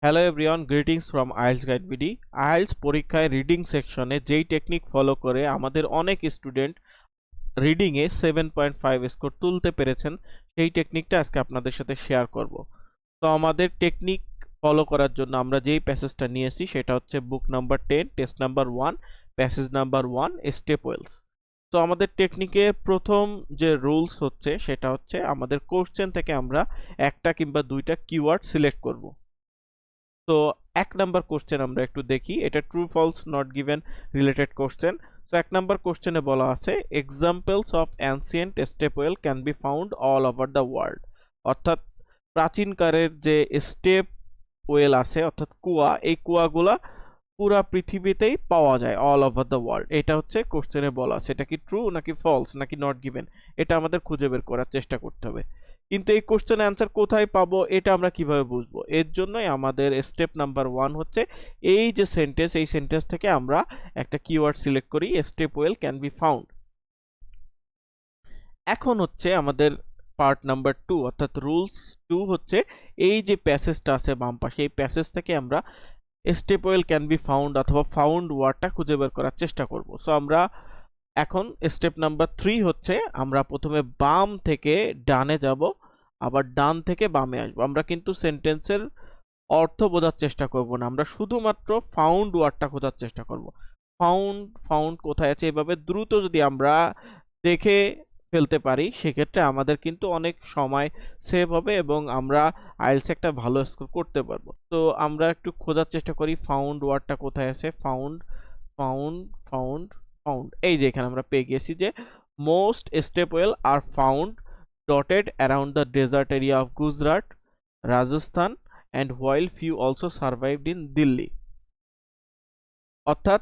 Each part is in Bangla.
Hello everyone, greetings from IELTS guide BD. IELTS পরীক্ষায় রিডিং সেকশনে যেই টেকনিক ফলো করে আমাদের অনেক স্টুডেন্ট রিডিংয়ে 7.5 স্কোর তুলতে পেরেছেন, সেই টেকনিকটা আজকে আপনাদের সাথে শেয়ার করব। তো আমাদের টেকনিক ফলো করার জন্য আমরা যেই প্যাসেজটা নিয়েছি সেটা হচ্ছে বুক number 10, test number 1, passage number 1, stepwells. তো আমাদের টেকনিকের প্রথম যে রুলস হচ্ছে সেটা হচ্ছে আমাদের কোশ্চেন থেকে আমরা একটা কিংবা দুইটা কিওয়ার্ড সিলেক্ট করব। তো এক নাম্বার কোশ্চেন আমরা একটু দেখি, এটা true false not given related question. তো এক নাম্বার কোশ্চেনে বলা আছে examples of ancient stepwell can be found all over the world. অর্থাৎ প্রাচীনকালের যে স্টেপ ওয়েল আছে অর্থাৎ কুয়া, এই কুয়াগুলা পুরা পৃথিবীতেই পাওয়া যায়, অল ওভার দ্য ওয়ার্ল্ড। এটা হচ্ছে কোশ্চেনে বলা আছে। এটা কি ট্রু নাকি ফলস নাকি নট গিভেন, এটা আমাদের খুঁজে বের করার চেষ্টা করতে হবে। কিন্তু এই কোশ্চেনের অ্যান্সার কোথায় পাবো, এটা আমরা কিভাবে বুঝবো? এর জন্যই আমাদের স্টেপ নাম্বার 1 হচ্ছে এই যে সেন্টেন্স, এই সেন্টেন্স থেকে আমরা একটা কিওয়ার্ড সিলেক্ট করি, step well can be found. এখন হচ্ছে আমাদের পার্ট নাম্বার 2 অর্থাৎ রুলস 2 হচ্ছে এই যে প্যাসেজটা আছে বাম পাশে, এই প্যাসেজ থেকে আমরা স্টেপওয়েল ক্যান বি ফাউন্ড অথবা ফাউন্ড ওয়ার্ডটা খুঁজে বের করার চেষ্টা করব। সো আমরা এখন স্টেপ নাম্বার 3 হচ্ছে আমরা প্রথমে বাম থেকে ডানে যাব, আবার ডান থেকে বামে আসব। আমরা কিন্তু সেন্টেন্সের অর্থ বোঝার চেষ্টা করব না, আমরা শুধুমাত্র ফাউন্ড ওয়ার্ডটা খোঁজার চেষ্টা করব। ফাউন্ড ফাউন্ড কোথায় আছে, এভাবে দ্রুত যদি আমরা দেখে ফেলতে পারি সেক্ষেত্রে আমাদের কিন্তু অনেক সময় সেভ হবে এবং আমরা আইএলটিএস একটা ভালো স্কোর করতে পারবো। তো আমরা একটু খোঁজার চেষ্টা করি ফাউন্ড ওয়ার্ডটা কোথায় আছে। ফাউন্ড ফাউন্ড ফাউন্ড ফাউন্ড, এই যে এখানে আমরা পেয়ে গেছি যে most stepwell are found dotted around the desert area of Gujarat, Rajasthan, and while few also survived in Delhi. অর্থাৎ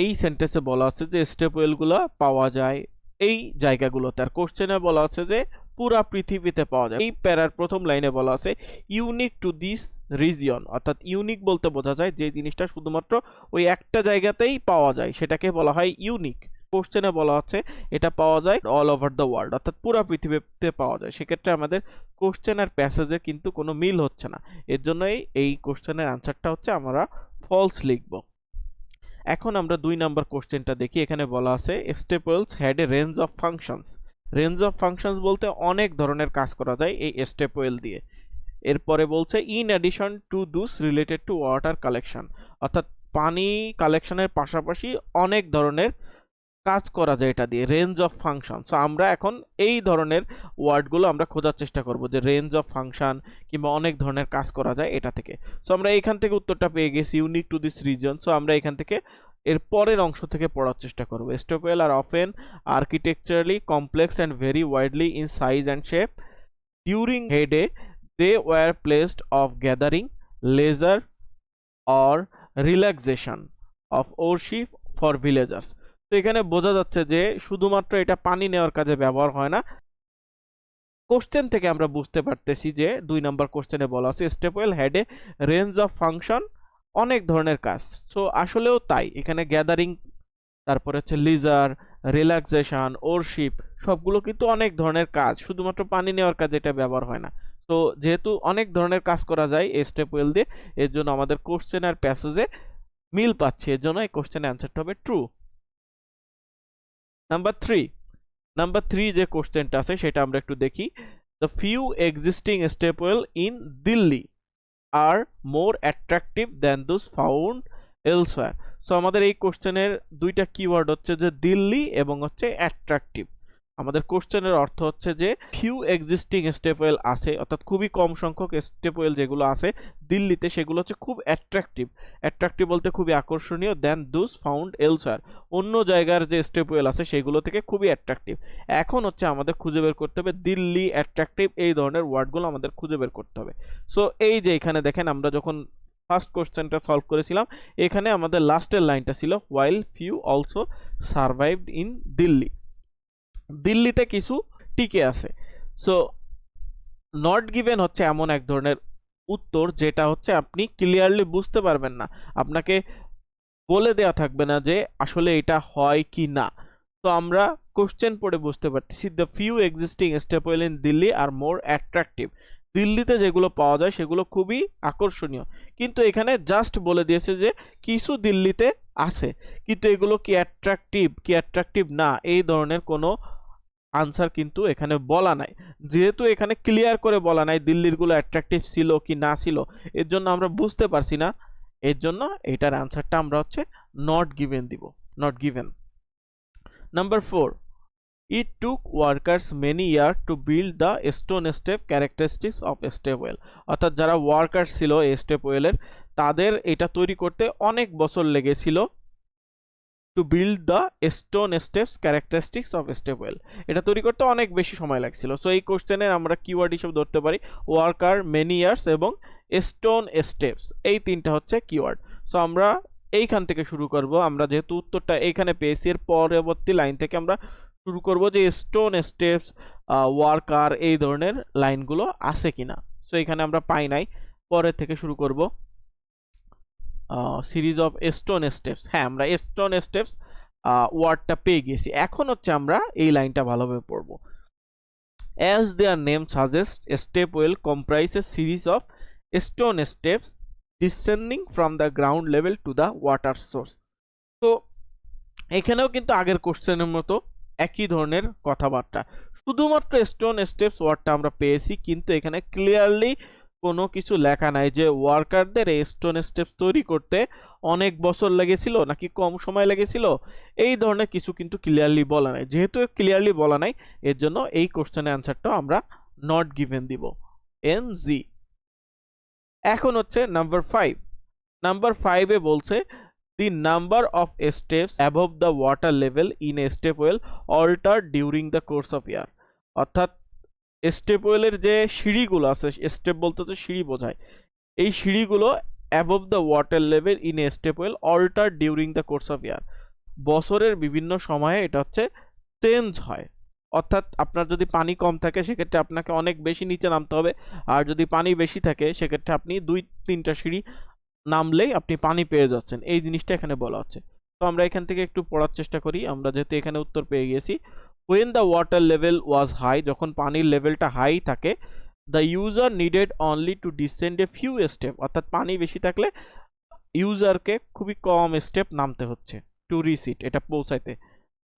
এই সেন্টেন্সে বলা আছে যে স্টেপওয়েলগুলো পাওয়া যায় এই জায়গাগুলোতে, আর কোশ্চেনে বলা আছে যে পুরা পৃথিবীতে পাওয়া যায়। এই প্যারার প্রথম লাইনে বলা আছে ইউনিক টু দিস রিজিয়ন, অর্থাৎ ইউনিক বলতে বোঝা যায় যে জিনিসটা শুধুমাত্র ওই একটা জায়গাতেই পাওয়া যায়, সেটাকে বলা হয় ইউনিক। কোশ্চেনে বলা আছে এটা পাওয়া যায় অল ওভার দ্য ওয়ার্ল্ড, অর্থাৎ পুরা পৃথিবীতে পাওয়া যায়। সেক্ষেত্রে আমাদের কোশ্চেন আর প্যাসেজে কিন্তু কোনো মিল হচ্ছে না, এর জন্যই এই কোশ্চেনের আনসারটা হচ্ছে আমরা ফলস লিখব। এখন আমরা 2 নাম্বার কোশ্চেনটা দেখি। এখানে বলা আছে stepwells had a range of functions. Range of functions বলতে অনেক ধরনের কাজ করা যায় এই স্টেপওয়েল দিয়ে। এরপরে বলছে in addition to those related to water collection, অর্থাৎ পানি কালেকশনের পাশাপাশি অনেক ধরনের কাজ করা যায় এটা দিয়ে, রেঞ্জ অফ ফাংশন। সো আমরা এখন এই ধরনের ওয়ার্ডগুলো আমরা খোঁজার চেষ্টা করব যে রেঞ্জ অফ ফাংশন কিংবা অনেক ধরনের কাজ করা যায় এটা থেকে। সো আমরা এখান থেকে উত্তরটা পেয়ে গেছি unique to this reason. So আমরা এখান থেকে এর পরের অংশ থেকে পড়ার চেষ্টা করব। Stepwell are often architecturally complex and very widely in size and shape. During heyday they were placed of gathering leisure or relaxation of worship for villagers. তো এখানে বোঝা যাচ্ছে যে শুধুমাত্র এটা পানি নেওয়ার কাজে ব্যবহার হয় না। কোশ্চেন থেকে আমরা বুঝতে পারতেছি যে 2 নাম্বার কোশ্চেনে বলা আছে stepwell had a range of function, অনেক ধরনের কাজ। সো আসলেও তাই, এখানে গ্যাদারিং, তারপরে হচ্ছে লিজার, রিল্যাক্সেশন, ওরশিপ, সবগুলো কিন্তু অনেক ধরনের কাজ, শুধুমাত্র পানি নেওয়ার কাজে এটা ব্যবহার হয় না। তো যেহেতু অনেক ধরনের কাজ করা যায় এই স্টেপওয়েল দিয়ে, এর জন্য আমাদের কোশ্চেন আর প্যাসেজে মিল পাচ্ছে, এর জন্য এই কোশ্চেনের অ্যান্সারটা হবে ট্রু। নাম্বার 3 যে কোশ্চেনটা আছে সেটা আমরা একটু দেখি। The few existing stepwell in Delhi are more attractive than those found elsewhere. So আমাদের এই কোশ্চেনের দুইটা কিওয়ার্ড হচ্ছে যে দিল্লি এবং হচ্ছে অ্যাট্রাকটিভ। আমাদের কোশ্চেনের অর্থ হচ্ছে যে ফিউ এক্সিস্টিং স্টেপওয়েল আছে, অর্থাৎ খুবই কম সংখ্যক স্টেপওয়েল যেগুলো আছে দিল্লিতে সেগুলো হচ্ছে খুব অ্যাট্রাকটিভ। অ্যাট্রাকটিভ বলতে খুবই আকর্ষণীয়, দেন দোজ ফাউন্ড এলসওয়্যার, অন্য জায়গার যে স্টেপওয়েল আছে সেগুলো থেকে খুবই অ্যাট্রাকটিভ। এখন হচ্ছে আমাদের খুঁজে বের করতে হবে দিল্লি, অ্যাট্রাকটিভ, এই ধরনের ওয়ার্ডগুলো আমাদের খুঁজে বের করতে হবে। সো এই যে এখানে দেখেন আমরা যখন ফার্স্ট কোশ্চেনটা সলভ করেছিলাম এখানে আমাদের লাস্টের লাইনটা ছিল while few also সারভাইভড in Delhi, দিল্লিতে কিছু টিকে আছে। সো নট গিভেন হচ্ছে এমন এক ধরনের উত্তর যেটা হচ্ছে আপনি ক্লিয়ারলি বুঝতে পারবেন না, আপনাকে বলে দেয়া থাকবে না যে আসলে এটা হয় কি না। তো আমরা কোশ্চেন পড়ে বুঝতে পারতেছি the few existing stepwell in Delhi are more attractive, দিল্লিতে যেগুলো পাওয়া যায় সেগুলো খুবই আকর্ষণীয়, কিন্তু এখানে জাস্ট বলে দিয়েছে যে কিছু দিল্লিতে আছে, কিন্তু এগুলো কি অ্যাট্রাকটিভ না, এই ধরনের কোনো আনসার কিন্তু এখানে বলা নাই। যেহেতু এখানে ক্লিয়ার করে বলা নাই দিল্লির গুলো অ্যাট্রাকটিভ ছিল কি না ছিল, এর জন্য আমরা বুঝতে পারছি না, এর জন্য এটার আনসারটা আমরা হচ্ছে নট গিভেন দিব, not given. Number 4, it took workers many years to build the stone step characteristics of stepwell, অর্থাৎ যারা ওয়ার্কার ছিল স্টেপওয়েলের তাদের এটা তৈরি করতে অনেক বছর লেগেছিল, to build the stone steps characteristics of stepwell, এটা তৈরি করতে অনেক বেশি সময় লাগছিল। সো এই কোশ্চেনের আমরা কিওয়ার্ড হিসেবে ধরতে পারি ওয়ার্কার, মেনি ইয়ার্স এবং স্টোন স্টেপস, এই তিনটা হচ্ছে কিওয়ার্ড। সো আমরা এইখান থেকে শুরু করব, আমরা যেহেতু উত্তরটা এইখানে পেয়েছি এর পরবর্তী লাইন থেকে আমরা শুরু করব যে স্টোন স্টেপস, ওয়ার্কার এই ধরনের লাইনগুলো আছে কিনা। সো এখানে আমরা পাই নাই, পরের থেকে শুরু করব। সিরিজ অফ স্টোন স্টেপস, হ্যাঁ আমরা স্টোন স্টেপস ওয়ার্ডটা পেয়ে গেছি। এখন হচ্ছে আমরা এই লাইনটা ভালোভাবে পড়ব। As their name suggest, stepwell comprise a series of stone steps descending from the ground level to the water source. তো এখানেও কিন্তু আগের কোশ্চেনের মতো একই ধরনের কথাবার্তা, শুধুমাত্র স্টোন স্টেপস ওয়ার্ডটা আমরা পেয়েছি, কিন্তু এখানে ক্লিয়ারলি কোনো কিছু লেখা নাই যে ওয়ার্কারদের এই স্টোন স্টেপস তৈরি করতে অনেক বছর লেগেছিল নাকি কম সময় লেগেছিল, এই ধরনের কিছু কিন্তু ক্লিয়ারলি বলা নাই। যেহেতু ক্লিয়ারলি বলা নাই এর জন্য এই কোশ্চেনের অ্যান্সারটা আমরা নট গিভেন দিব, NG। এখন হচ্ছে নাম্বার 5। নাম্বার 5 এ বলছে the number of steps above the water level in a step well altered during the course of year, অর্থাৎ স্টেপওয়েলের যে সিঁড়িগুলো আছে, স্টেপ বলতে তো সিঁড়ি বোঝায়, এই সিঁড়িগুলো above the water level in a stepwell alter during the course of year, বছরের বিভিন্ন সময়ে এটা হচ্ছে চেঞ্জ হয়। অর্থাৎ আপনার যদি পানি কম থাকে সেক্ষেত্রে আপনাকে অনেক বেশি নিচে নামতে হবে, আর যদি পানি বেশি থাকে সেক্ষেত্রে আপনি 2-3টা সিঁড়ি নামলেই আপনি পানি পেয়ে যাচ্ছেন, এই জিনিসটা এখানে বলা হচ্ছে। তো আমরা এখান থেকে একটু পড়ার চেষ্টা করি, আমরা যেহেতু এখানে উত্তর পেয়ে গেছি। when the water level was high, যখন পানির লেভেলটা হাই থাকে, the user needed only to descend a few step, অর্থাৎ পানি বেশি থাকলে ইউজারকে খুবই কম স্টেপ নামতে হচ্ছে টু রিচ ইট, এটা পৌঁছাইতে।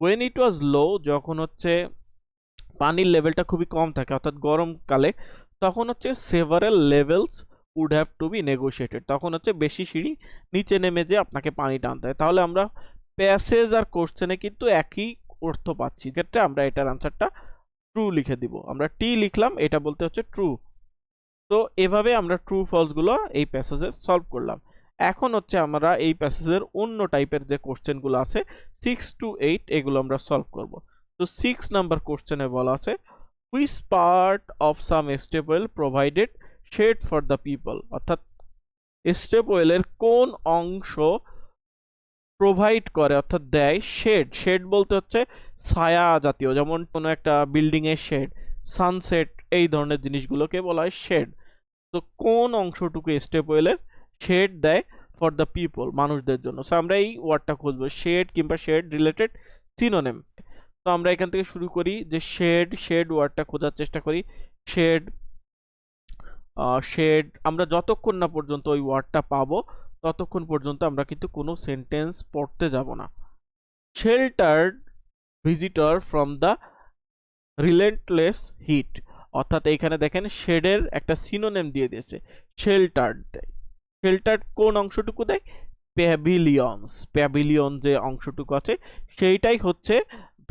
when it was low, যখন হচ্ছে পানির লেভেলটা খুবই কম থাকে অর্থাৎ গরমকালে, তখন হচ্ছে several levels would have to be negotiated, তখন হচ্ছে বেশি সিঁড়ি নিচে নেমে যে আপনাকে পানি টানতে হয়। তাহলে আমরা প্যাসেজ আর কোশ্চেনে কিন্তু একই অর্থ পাচ্ছি, ক্ষেত্রে আমরা এটার আনসারটা ট্রু লিখে দিব। আমরা টি লিখলাম, এটা বলতে হচ্ছে ট্রু। তো এভাবে আমরা ট্রু ফলস গুলো এই প্যাসেজে সলভ করলাম। এখন হচ্ছে আমরা এই প্যাসেজের অন্য টাইপের যে কোশ্চেনগুলো আছে 6 to 8, এগুলো আমরা সলভ করব। তো 6 নাম্বার কোশ্চেনে বলা আছে which part of some stepwell provided shade for the people, অর্থাৎ স্টেপওয়েলের কোন অংশ প্রোভাইড করে অর্থাৎ দেয় শেড, শেড বলতে হচ্ছে ছায়া জাতীয়, যেমন কোনো একটা বিল্ডিং এর শেড, সানসেট, এই ধরনের জিনিসগুলোকে বলা হয় শেড। তো কোন অংশটুকু স্টেপওয়েলের শেড দেয় ফর দ্য পিপল, মানুষদের জন্য। সো আমরা এই ওয়ার্ডটা খুঁজবো, শেড কিংবা শেড রিলেটেড সিনোনিম। তো আমরা এখান থেকে শুরু করি যে শেড ওয়ার্ডটা খোঁজার চেষ্টা করি। শেড শেড আমরা যতক্ষণ না পর্যন্ত ওই ওয়ার্ডটা পাবো ততক্ষণ পর্যন্ত আমরা কিন্তু কোনো সেন্টেন্স পড়তে যাব না। Sheltered visitor from the relentless heat, অর্থাৎ এইখানে দেখেন শেডের একটা সিনোনিম দিয়ে দিয়েছে, শেল্টার্ড দেয়। শেল্টার্ড কোন অংশটুকু দেয়? প্যাভিলিয়ন যে অংশটুকু আছে সেইটাই হচ্ছে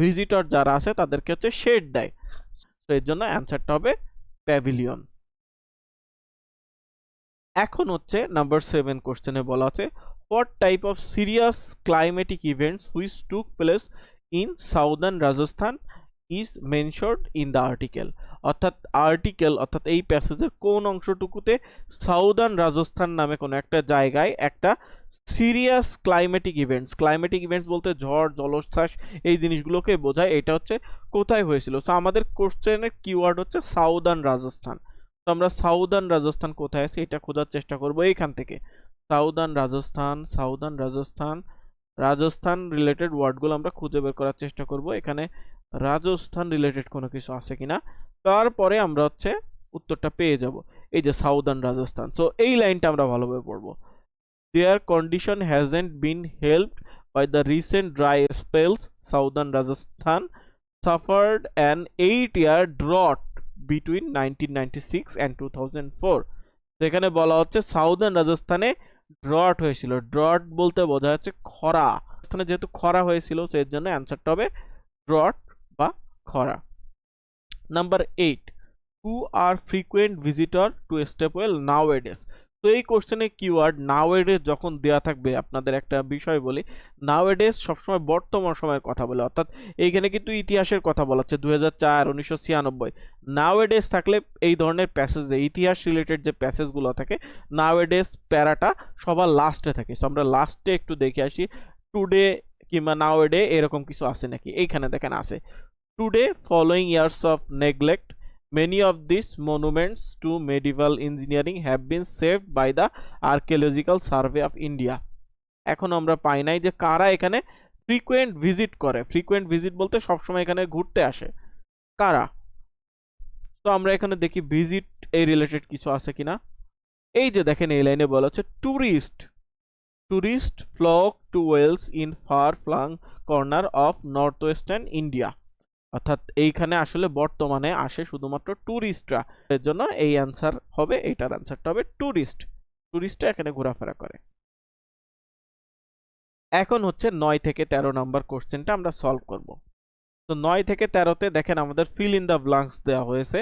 ভিজিটর যারা আছে তাদেরকে হচ্ছে শেড দেয়। তো এর জন্য অ্যান্সারটা হবে প্যাভিলিয়ন। এখন হচ্ছে নাম্বার 7 কোশ্চেনে বলা আছে what type of serious climatic events which took place in southern Rajasthan is mentioned in the article, অর্থাৎ এই প্যাসেজের কোন অংশটুকুতে সাউদার্ন রাজস্থান নামে কোনো একটা জায়গায় একটা সিরিয়াস ক্লাইমেটিক ইভেন্টস বলতে ঝড় জলোচ্ছ্বাস এই জিনিসগুলোকে বোঝায়, এটা হচ্ছে কোথায় হয়েছিল। তো আমাদের কোশ্চেনের কিওয়ার্ড হচ্ছে সাউদার্ন রাজস্থান। তো আমরা সাউদার্ন রাজস্থান কোথায় আছে এটা খোঁজার চেষ্টা করব এইখান থেকে। সাউদার্ন রাজস্থান রিলেটেড ওয়ার্ডগুলো আমরা খুঁজে বের করার চেষ্টা করব, এখানে রাজস্থান রিলেটেড কোনো কিছু আছে কিনা। তারপরে আমরা হচ্ছে উত্তরটা পেয়ে যাব। এই যে সাউদার্ন রাজস্থান। সো এই লাইনটা আমরা ভালোভাবে পড়বো। Their condition hasn't been helped by the recent dry spells. Southern Rajasthan suffered an 8-year drought between 1996 and 2004. সেখানে বলা হচ্ছে সাউদার্ন রাজস্থানে ড্রট হয়েছিল। ড্রট বলতে বোঝা যাচ্ছে খরা। রাজস্থানে যেহেতু খরা হয়েছিল সেই জন্য অ্যান্সারটা হবে ড্রট বা খরা। Number 8, who are frequent visitor to Stepwell nowadays? তো এই কোশ্চেনে কিওয়ার্ড নাওএডেজ যখন দেয়া থাকবে, আপনাদের একটা বিষয় বলি, নাওএডেজ সবসময় বর্তমান সময়ের কথা বলে, অর্থাৎ এইখানে কিন্তু ইতিহাসের কথা বলা হচ্ছে 2004, 1996। নাওএডেজ থাকলে এই ধরনের প্যাসেজ, ইতিহাস রিলেটেড যে প্যাসেজগুলো থাকে, নাওএডেজ প্যারাটা সবার লাস্টে থাকে। সো আমরা লাস্টে একটু দেখে আসি টুডে কিংবা নাওএডে এরকম কিছু আছে নাকি। এইখানে দেখেন আছে, today following years of neglect, many of these monuments to medieval engineering have been saved by the Archaeological Survey of India. এখন আমরা পাই নাই যে কারা এখানে ফ্রিকোয়েন্ট ভিজিট করে। ফ্রিকোয়েন্ট ভিজিট বলতে সবসময় এখানে ঘুরতে আসে, কারা। তো আমরা এখানে দেখি ভিজিট এই রিলেটেড কিছু আছে কিনা। এই যে দেখেন এই লাইনে বলা হচ্ছে tourist flock to wells in far flung corner of north western India. অর্থাৎ এইখানে আসলে বর্তমানে আসে শুধুমাত্র ট্যুরিস্টরা, এর জন্য এই অ্যান্সার হবে, এইটার অ্যান্সারটা হবে ট্যুরিস্টরা এখানে ঘোরাফেরা করে। এখন হচ্ছে 9 থেকে 13 নাম্বার কোশ্চেনটা আমরা সলভ করব। তো 9 থেকে 13তে দেখেন আমাদের ফিল ইন দ্য ব্ল্যাঙ্কস দেওয়া হয়েছে।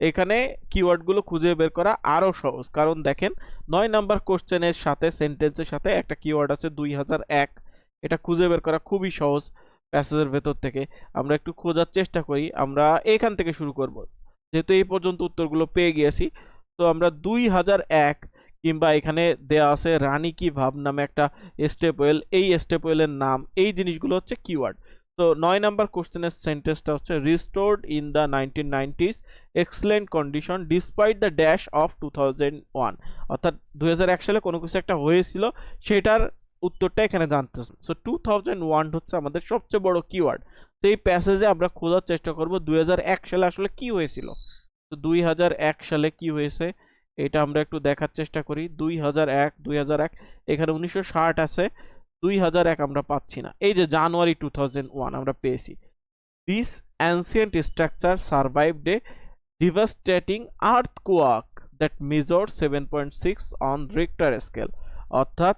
এখানে কিওয়ার্ডগুলো খুঁজে বের করা আরো সহজ, কারণ দেখেন 9 নাম্বার কোশ্চেনের সাথে সেন্টেন্সের সাথে একটা কিওয়ার্ড আছে 2001। এটা খুঁজে বের করা খুবই সহজ প্যাসেজের ভেতর থেকে। আমরা একটু খোঁজার চেষ্টা করি, আমরা এখান থেকে শুরু করব যেহেতু এই পর্যন্ত উত্তরগুলো পেয়ে গিয়েছি। তো আমরা 2001 কিংবা এখানে দেয়া আছে রানী কি ভাব নামে একটা স্টেপওয়েল, এই স্টেপওয়েলের নাম, এই জিনিসগুলো হচ্ছে কিওয়ার্ড। তো 9 নাম্বার কোশ্চেনের সেন্টেন্সটা হচ্ছে restored in the 1990s excellent condition despite the dash of 2001। অর্থাৎ 2001 সালে কোনো কিছু একটা হয়েছিল, সেটার উত্তরটা এখানে জানতেছে। সো 2001 হচ্ছে আমাদের সবচেয়ে বড় কিওয়ার্ড। তো এই প্যাসেজে আমরা খোঁজার চেষ্টা করব 2001 সালে আসলে কি হয়েছিল। তো 2001 সালে কি হয়েছে এটা আমরা একটু দেখার চেষ্টা করি। 2001 এখানে 1960 আছে, 2001 আমরা পাচ্ছি না। এই যে জানুয়ারি 2001 আমরা পেয়েছি। This ancient structure সারভাইভড A devastating earthquake that measured 7.6 on Richter scale. অর্থাৎ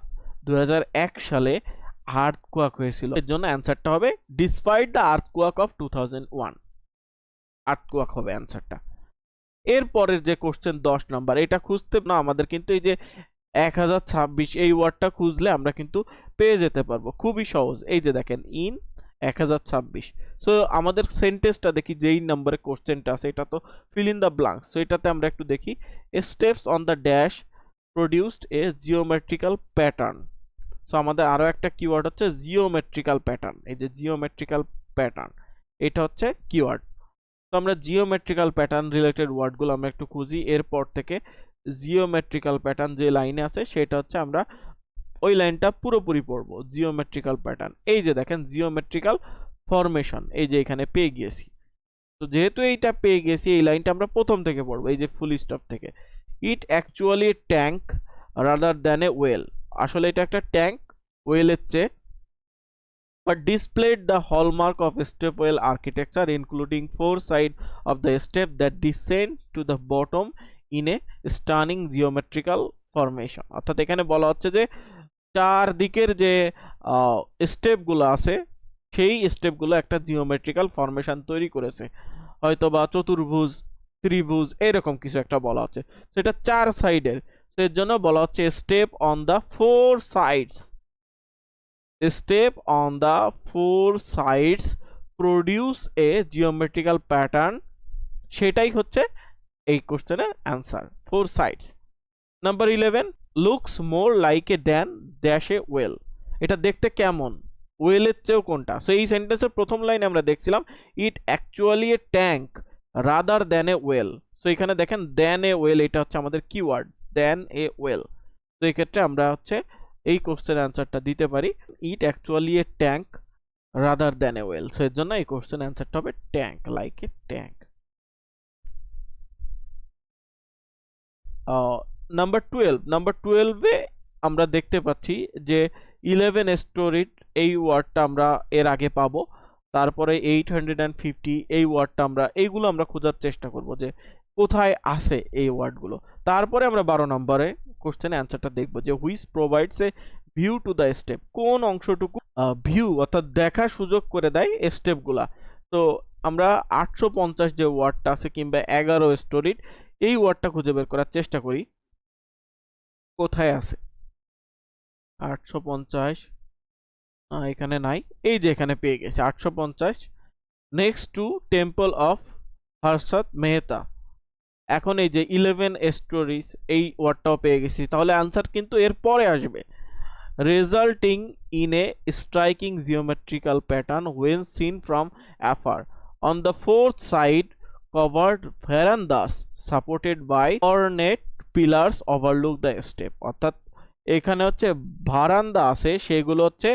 2001 সালে আর্থকোয়াক হয়েছিল, এর জন্য অ্যান্সারটা হবে despite the earthquake of 2001। Earthquake হবে অ্যান্সারটা। এরপরের যে কোশ্চেন 10 নাম্বার, এটা খুঁজতে না আমাদের কিন্তু এই যে 1026 এই ওয়ার্ডটা খুঁজলে আমরা কিন্তু পেয়ে যেতে পারবো, খুবই সহজ। এই যে দেখেন ইন 1026। সো আমাদের সেন্টেন্সটা দেখি যেই নম্বরে কোশ্চেনটা আছে, এটা তো fill in the blanks. So এটাতে আমরা একটু দেখি steps on the dash produced A geometrical pattern. So আমাদের আরো একটা কিওয়ার্ড হচ্ছে জিওমেট্রিক্যাল প্যাটার্ন। এই যে জিওমেট্রিক্যাল প্যাটার্ন, এটা হচ্ছে কিওয়ার্ড। তো আমরা জিওমেট্রিক্যাল প্যাটার্ন রিলেটেড ওয়ার্ডগুলো আমরা একটু খুঁজি। এরপর থেকে জিওমেট্রিক্যাল প্যাটার্ন যে লাইনে আছে সেটা হচ্ছে আমরা ওই লাইনটা পুরোপুরি পড়বো। জিওমেট্রিক্যাল প্যাটার্ন, এই যে দেখেন জিওমেট্রিক্যাল ফরমেশন, এই যে এখানে পেয়ে গিয়েছি। তো যেহেতু এইটা পেয়ে গেছি, এই লাইনটা আমরা প্রথম থেকে পড়বো, এই যে ফুল স্টপ থেকে। It actually tank rather than a well. আসলে এটা একটা ট্যাঙ্ক ওয়েলের চেয়ে, but displayed the hallmark of stepwell architecture including 4 sides of the step that descend to the bottom in a stunning geometrical formation। অর্থাৎ এখানে বলা হচ্ছে যে চার দিকের যে স্টেপগুলো আছে সেই স্টেপগুলো একটা জিওমেট্রিক্যাল ফরমেশন তৈরি করেছে, হয়তো বা চতুর্ভুজ, ত্রিভুজ, এরকম কিছু একটা বলা হচ্ছে। সেটা চার সাইডের, এর জন্য বলা হচ্ছে step on the 4 sides. Step on the 4 sides produce a geometrical pattern, সেটাই হচ্ছে এই কোশ্চেনের answer, 4 sides। Number 11, looks more like a than dash a well। এটা দেখতে কেমন, ওয়েলের চেয়েও কোনটা। সো এই সেন্টেন্সের প্রথম লাইনে আমরা দেখছিলাম it actually A tank rather than a well. So এখানে দেখেন দ্যান এ ওয়েল, এটা হচ্ছে আমাদের কিওয়ার্ড দ্যান এ ওয়েল। তো এই ক্ষেত্রে আমরা হচ্ছে এই কোশ্চেনের অ্যান্সারটা দিতে পারি it actually A tank rather than a well. So এর জন্য এই কোশ্চেনের অ্যান্সারটা হবে tank, like a tank. Number 12 এ আমরা দেখতে পাচ্ছি যে 11 স্টোরিড এই ওয়ার্ডটা আমরা এর আগে পাবো। তারপরে 850 এই ওয়ার্ডটা এইগুলো আমরা খোঁজার চেষ্টা করব যে কোথায় আছে এই ওয়ার্ডগুলো। তারপরে আমরা 12 নম্বরে কোশ্চেনে অ্যান্সারটা দেখব যে which provides a view to the step, কোন অংশটুকু ভিউ অর্থাৎ দেখার সুযোগ করে দেয় স্টেপগুলা। তো আমরা 850 যে ওয়ার্ডটা আছে কিংবা 11 স্টোরিড এই ওয়ার্ডটা খুঁজে বের করার চেষ্টা করি কোথায় আছে। 850 এখানে নাই, এই যে এখানে পেয়ে গেছে 850 next to temple of Harshad Mehta. এখন এই যে 11 স্টোরিজ এই ওয়ার্ডটাও পেয়ে গেছি, তাহলে আনসার কিন্তু এর পরে আসবে। Resulting in a striking geometrical pattern when seen from afar on the fourth side covered verandas supported by ornate pillars overlook the step। অর্থাৎ এখানে হচ্ছে ভারান্দা আছে, সেগুলো হচ্ছে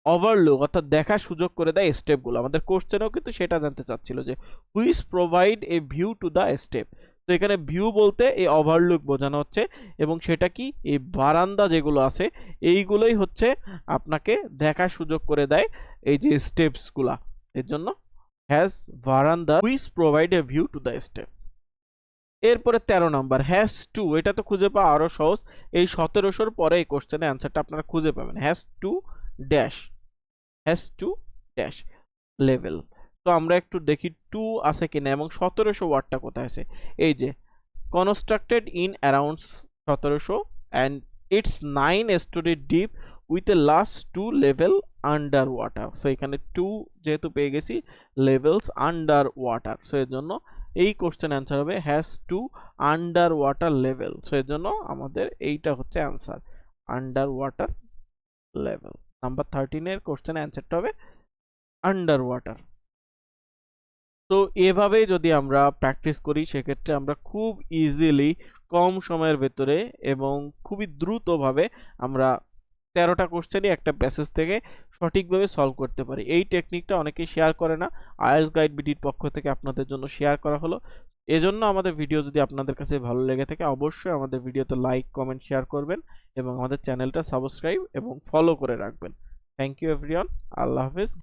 ওভারলুক অর্থাৎ দেখার সুযোগ করে দেয় স্টেপগুলো। আমাদের কোশ্চেনেও কিন্তু সেটা জানতে চাচ্ছিল যে which provide a view to the step. তো এখানে ভিউ বলতে এই ওভারলুক বোঝানো হচ্ছে, এবং সেটা কি এই বারান্দা যেগুলো আছে এইগুলোই হচ্ছে আপনাকে দেখার সুযোগ করে দেয় এই যে স্টেপসগুলা। এর জন্য হ্যাজ বারান্দা which provide a view to the steps. এরপরে 13 নাম্বার হ্যাজ টু, এটা তো খুঁজে পাওয়া আরো সহজ। এই 1700 পরে এই কোশ্চেনের অ্যান্সারটা আপনারা খুঁজে পাবেন। Has to dash, has to dash level. তো আমরা একটু দেখি টু আছে কিনা এবং 1700 ওয়ার্ডটা কোথায় আছে। এই যে constructed in around 1700 and it's 9 story deep with a last 2 level under water. So এখানে 2 যেহেতু পেয়ে গেছি, লেভেলস আন্ডার ওয়াটার, সো এর জন্য এই কোশ্চেন অ্যান্সার হবে has to under water level. So এর জন্য আমাদের এইটা হচ্ছে answer, under water level. Number 13 এর কোশ্চেন অ্যান্সারটা হবে আন্ডার ওয়াটার। তো এভাবেই যদি আমরা প্র্যাকটিস করি সেক্ষেত্রে আমরা খুব ইজিলি কম সময়ের ভেতরে এবং খুবই দ্রুতভাবে আমরা 13টা কোশ্চেনই একটা প্যাসেজ থেকে সঠিকভাবে সলভ করতে পারি। এই টেকনিকটা অনেকেই শেয়ার করে না, আইএলটিএস গাইড বিডির পক্ষ থেকে আপনাদের জন্য শেয়ার করা হলো। এজন্য আমাদের ভিডিও যদি আপনাদের কাছে ভালো লেগে থাকে অবশ্যই আমাদের ভিডিওতে লাইক কমেন্ট শেয়ার করবেন এবং আমাদের চ্যানেলটা সাবস্ক্রাইব এবং ফলো করে রাখবেন। থ্যাংক ইউ এভরিওয়ান, আল্লাহ হাফেজ।